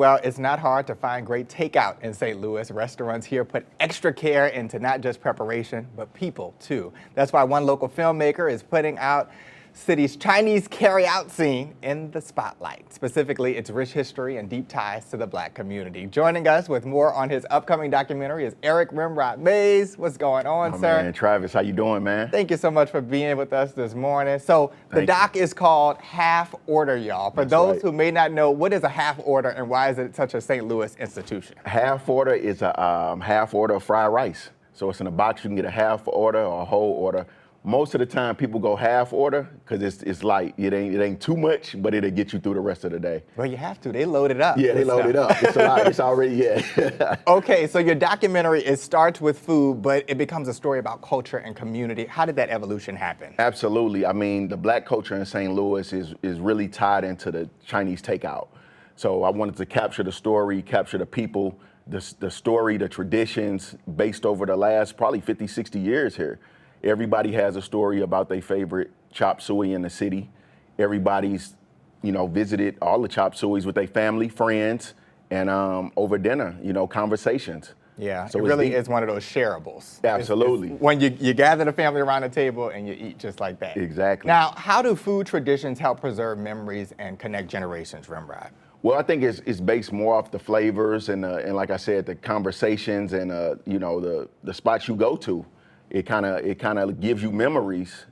Well, it's not hard to find great takeout in St. Louis. Restaurants here put extra care into not just preparation, but people too. That's why one local filmmaker is putting out city's Chinese carry-out scene in the spotlight, specifically its rich history and deep ties to the Black community. Joining us with more on his upcoming documentary is Eric Rimrod Mays. What's going on, sir? Man, Travis, how you doing, man? Thank you so much for being with us this morning. So the doc is called Half Order, y'all. For those who may not know, what is a half order and why is it such a St. Louis institution? Half order is a half order of fried rice. So it's in a box. You can get a half order or a whole order. Most of the time, people go half order because it's light. It ain't too much, but it'll get you through the rest of the day. Well, you have to. They load it up. Yeah, they load it up. It's a lot. It's already, yeah. Okay, so your documentary, it starts with food, but it becomes a story about culture and community. How did that evolution happen? Absolutely. I mean, the Black culture in St. Louis is really tied into the Chinese takeout. So I wanted to capture the story, capture the people, the story, the traditions based over the last probably 50, 60 years here. Everybody has a story about their favorite chop suey in the city. Everybody's, visited all the chop sueys with their family, friends, and over dinner, conversations. Yeah, so it really is one of those shareables. Absolutely. It's when you gather the family around the table and you eat just like that. Exactly. Now, how do food traditions help preserve memories and connect generations, Rimrod? Well, I think it's based more off the flavors and like I said, the conversations and the spots you go to. It kind of gives you memories.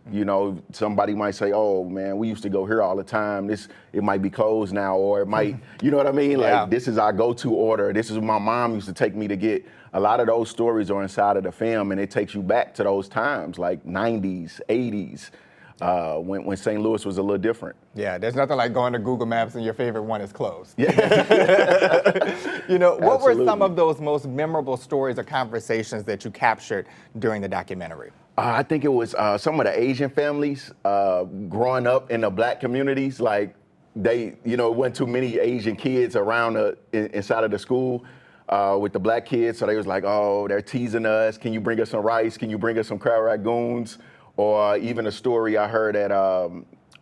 Somebody might say, "Oh man, we used to go here all the time. It might be closed now, or it might, you know what I mean? Yeah. Like this is our go-to order. This is what my mom used to take me to get." A lot of those stories are inside of the film, and it takes you back to those times, like 90s, 80s. When St. Louis was a little different. Yeah, there's nothing like going to Google Maps and your favorite one is closed. Yeah. What were some of those most memorable stories or conversations that you captured during the documentary? I think it was some of the Asian families growing up in the Black communities. Like they, it wasn't too many Asian kids around inside of the school with the Black kids. So they was like, "Oh, they're teasing us. Can you bring us some rice? Can you bring us some crab ragoons?" Or even a story I heard at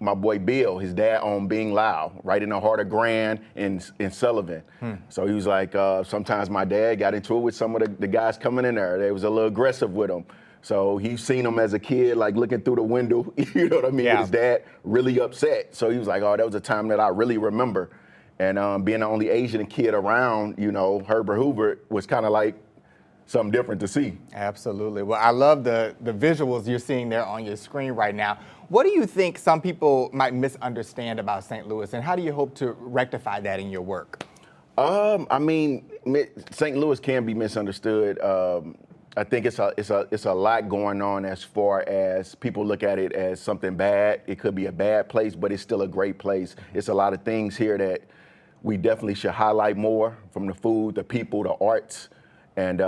my boy Bill, his dad owned Bing Lao, right in the heart of Grand in Sullivan. So he was like, sometimes my dad got into it with some of the guys coming in there. They was a little aggressive with him. So he seen him as a kid, like looking through the window, you know what I mean? Yeah. His dad really upset. So he was like, "Oh, that was a time that I really remember." And being the only Asian kid around, Herbert Hoover was kind of like, something different to see. Absolutely. Well, I love the visuals you're seeing there on your screen right now. What do you think some people might misunderstand about St. Louis, and how do you hope to rectify that in your work? I mean, St. Louis can be misunderstood. I think it's a lot going on as far as people look at it as something bad. It could be a bad place, but it's still a great place. It's a lot of things here that we definitely should highlight more, from the food, the people, the arts. And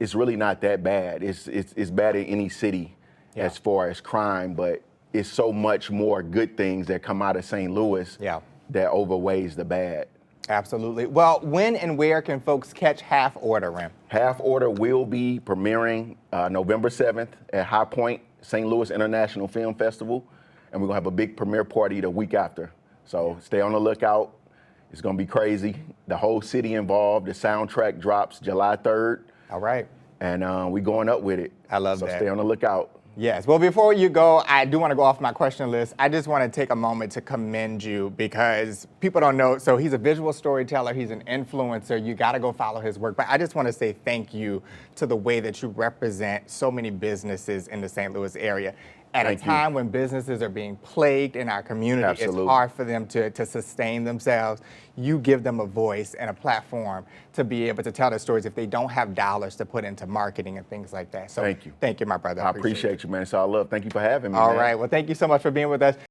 it's really not that bad. It's bad in any city as far as crime, but it's so much more good things that come out of St. Louis that overweighs the bad. Absolutely. Well, when and where can folks catch Half Order, Rim? Half Order will be premiering November 7th at High Point St. Louis International Film Festival, and we're gonna have a big premiere party the week after. So stay on the lookout. It's gonna be crazy. The whole city involved. The soundtrack drops July 3rd. All right. And we going up with it. I love that. So stay on the lookout. Yes. Well, before you go, I do want to go off my question list. I just want to take a moment to commend you because people don't know. So he's a visual storyteller. He's an influencer. You got to go follow his work. But I just want to say thank you to the way that you represent so many businesses in the St. Louis area. At a time when businesses are being plagued in our community, it's hard for them to sustain themselves. You give them a voice and a platform to be able to tell their stories if they don't have dollars to put into marketing and things like that. So thank you. Thank you, my brother. I appreciate you, man. It's all love. Thank you for having me. All right. Well, thank you so much for being with us.